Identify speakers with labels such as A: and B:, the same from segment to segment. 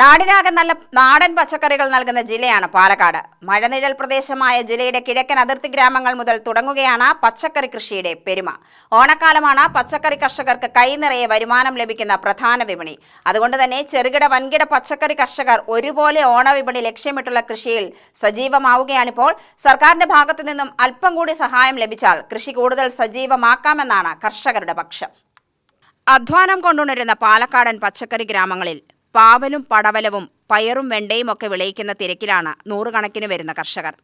A: നാടിനാകെ നല്ല നാടൻ പച്ചക്കറികൾ നൽകുന്ന ജില്ലയാണ് പാലക്കാട്. മഴനിഴൽ പ്രദേശമായ ജില്ലയുടെ കിഴക്കൻ അതിർത്തി ഗ്രാമങ്ങൾ മുതൽ തുടങ്ങുകയാണ് പച്ചക്കറി കൃഷിയുടെ പെരുമ. ഓണക്കാലമാണ് പച്ചക്കറി കർഷകർക്ക് കൈനിറയെ വരുമാനം ലഭിക്കുന്ന പ്രധാന വിപണി. അതുകൊണ്ട് തന്നെ ചെറുകിട വൻകിട പച്ചക്കറി കർഷകർ ഒരുപോലെ ഓണവിപണി ലക്ഷ്യമിട്ടുള്ള കൃഷിയിൽ സജീവമാവുകയാണിപ്പോൾ. സർക്കാരിന്റെ ഭാഗത്തു നിന്നും അല്പം കൂടി സഹായം ലഭിച്ചാൽ കൃഷി കൂടുതൽ സജീവമാക്കാമെന്നാണ് കർഷകരുടെ പക്ഷം. അധ്വാനം കൊണ്ടുണരുന്ന പാലക്കാടൻ പച്ചക്കറി ഗ്രാമങ്ങളിൽ പാവലും പടവലവും പയറും വെണ്ടയും ഒക്കെ വിളയിക്കുന്ന തിരക്കിലാണ് നൂറുകണക്കിന് വരുന്ന കർഷകർ.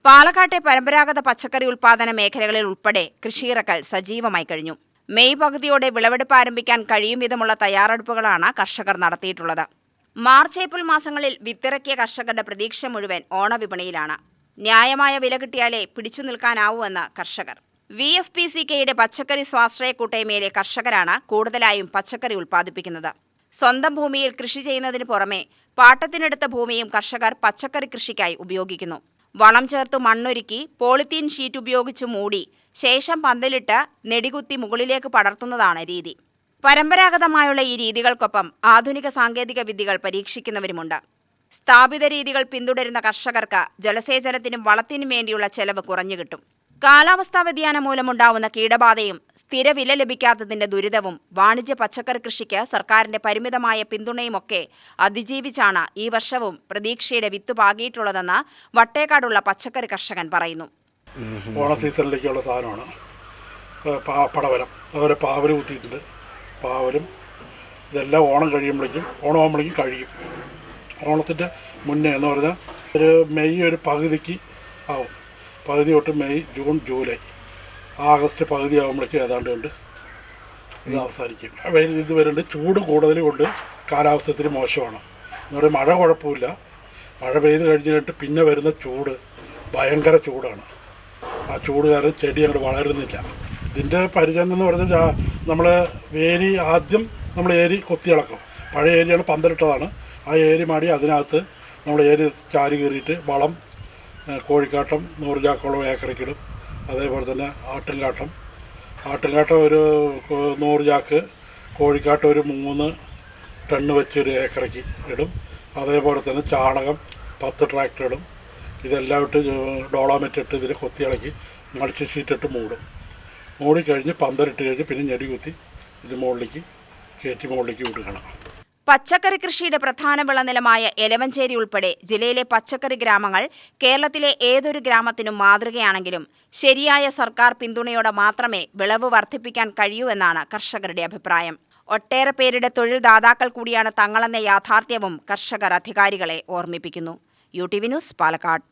A: പാലക്കാട്ടെ പരമ്പരാഗത പച്ചക്കറി ഉൽപാദന മേഖലകളിൽ ഉൾപ്പെടെ കൃഷിയിറക്കൽ സജീവമായി കഴിഞ്ഞു. മെയ് പകുതിയോടെ വിളവെടുപ്പ് ആരംഭിക്കാൻ കഴിയും വിധമുള്ള തയ്യാറെടുപ്പുകളാണ് കർഷകർ നടത്തിയിട്ടുള്ളത്. മാർച്ച് ഏപ്രിൽ മാസങ്ങളിൽ വിത്തിറക്കിയ കർഷകരുടെ പ്രതീക്ഷ മുഴുവൻ ഓണവിപണിയിലാണ്. ന്യായമായ വില കിട്ടിയാലേ പിടിച്ചു നിൽക്കാനാവൂവെന്ന് കർഷകർ. VFPCKയുടെ പച്ചക്കറി സ്വാശ്രയ കൂട്ടായ്മയിലെ കർഷകരാണ് കൂടുതലായും പച്ചക്കറി ഉൽപ്പാദിപ്പിക്കുന്നത്. സ്വന്തം ഭൂമിയിൽ കൃഷി ചെയ്യുന്നതിന് പുറമെ പാട്ടത്തിനെടുത്ത ഭൂമിയും കർഷകർ പച്ചക്കറി കൃഷിക്കായി ഉപയോഗിക്കുന്നു. വളം ചേർത്ത് മണ്ണൊരുക്കി പോളിത്തീൻ ഷീറ്റ് ഉപയോഗിച്ച് മൂടി ശേഷം പന്തലിട്ട് നെടികുത്തി മുകളിലേക്ക് പടർത്തുന്നതാണ് രീതി. പരമ്പരാഗതമായുള്ള ഈ രീതികൾക്കൊപ്പം ആധുനിക സാങ്കേതിക വിദ്യകൾ പരീക്ഷിക്കുന്നവരുമുണ്ട്. സ്ഥാപിത രീതികൾ പിന്തുടരുന്ന കർഷകർക്ക് ജലസേചനത്തിനും വളത്തിനും വേണ്ടിയുള്ള ചെലവ് കുറഞ്ഞു കിട്ടും. കാലാവസ്ഥാ വ്യതിയാനം മൂലമുണ്ടാവുന്ന കീടബാധയും സ്ഥിരവില ലഭിക്കാത്തതിന്റെ ദുരിതവും വാണിജ്യ പച്ചക്കറി കൃഷിക്ക് സർക്കാരിന്റെ പരിമിതമായ പിന്തുണയുമൊക്കെ അതിജീവിച്ചാണ് ഈ വർഷവും പ്രതീക്ഷയുടെ വിത്ത് പാകിയിട്ടുള്ളതെന്ന് വട്ടേക്കാടുള്ള പച്ചക്കറി കർഷകൻ പറയുന്നു.
B: ഓണ സീസണിലേക്കുള്ള സാധനമാണ് പടവലം, അതുപോലെ പാവൽ കുത്തിയിട്ടുണ്ട്. പാവലും ഇതെല്ലാം ഓണം ആകുമ്പോഴേക്കും കഴിയും. ഓണത്തിൻ്റെ മുന്നേ എന്ന് പറഞ്ഞാൽ ഒരു മെയ് ഒരു പകുതിക്ക് ആവും. പകുതി തൊട്ട് മെയ്, ജൂൺ, ജൂലൈ, ആഗസ്റ്റ് പകുതി ആകുമ്പോഴേക്കും ഏതാണ്ട് കൊണ്ട് ഇത് അവസാനിക്കും. ഇത് വരുന്നുണ്ട്. ചൂട് കൂടുതൽ കൊണ്ട് കാലാവസ്ഥത്തിന് മോശമാണ് എന്ന് പറയുന്നത്. മഴ കുഴപ്പമില്ല. മഴ പെയ്ത് കഴിഞ്ഞിട്ട് പിന്നെ വരുന്ന ചൂട് ഭയങ്കര ചൂടാണ്. ആ ചൂട് കാരണം ചെടി അങ്ങോട്ട് വളരുന്നില്ല. ഇതിൻ്റെ പരിചരണം എന്ന് പറഞ്ഞാൽ നമ്മൾ ആദ്യം നമ്മൾ ഏരി കൊത്തി ഇളക്കും. പഴയ ഏരിയാണ്, പന്തലിട്ടതാണ്. ആ ഏരി മാടി അതിനകത്ത് നമ്മൾ ഏരി ചാരി കയറിയിട്ട് വളം കോഴിക്കാട്ടം 100 ചാക്കോളം ഏക്കറയ്ക്കിടും. അതേപോലെ തന്നെ ആട്ടിൻകാട്ടം ഒരു 100 ചാക്ക്, കോഴിക്കാട്ടം ഒരു 3 ടണ്ണ് വെച്ച് ഒരു ഏക്കറയ്ക്ക് ഇടും. അതേപോലെ തന്നെ ചാണകം 10 ട്രാക്ടർ ഇടും. ഇതെല്ലാം ഇട്ട് ഡോളാമെറ്റ് ഇട്ട് ഇതിൽ കൊത്തി ഇളക്കി മൾച്ച് ഷീറ്റിട്ട് മൂടിക്കഴിഞ്ഞ് പന്തലിട്ട് കഴിഞ്ഞ് പിന്നെ ഞെടി കുത്തി ഇത് മുകളിലേക്ക് വിടുകയാണ്.
A: പച്ചക്കറി കൃഷിയുടെ പ്രധാന വിളനിലമായ എലവഞ്ചേരി ഉൾപ്പെടെ ജില്ലയിലെ പച്ചക്കറി ഗ്രാമങ്ങൾ കേരളത്തിലെ ഏതൊരു ഗ്രാമത്തിനും മാതൃകയാണെങ്കിലും ശരിയായ സർക്കാർ പിന്തുണയോടെ മാത്രമേ വിളവ് വർദ്ധിപ്പിക്കാൻ കഴിയൂ എന്നാണ് കർഷകരുടെ അഭിപ്രായം. ഒട്ടേറെ പേരുടെ തൊഴിൽ ദാതാക്കൾ കൂടിയാണ് തങ്ങളെന്ന യാഥാർത്ഥ്യവും കർഷകർ അധികാരികളെ ഓർമ്മിപ്പിക്കുന്നു. UTV news, Palakkad.